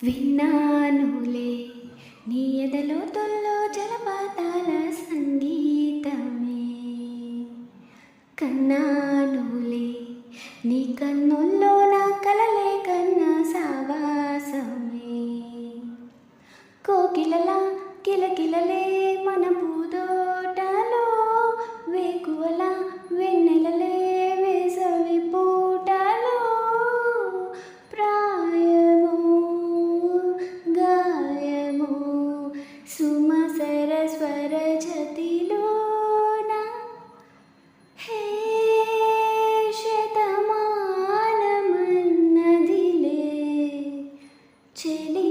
విన్నానులే నీ ఎదలోతుల్లో జలపాతాల సంగీతమే, కన్నానులే నీ కన్నుల్లో నా కలలే కన్నా సావాసమే. కోకిలలా కిలకిలలే మన పూదోటలో, వేకువలా వెన్నెలలే వేసవి పూటలో, ప్రాయమో గాయమో సుమసర స్వర జతిలోన, హే శతమానమన్నదిలే చెలి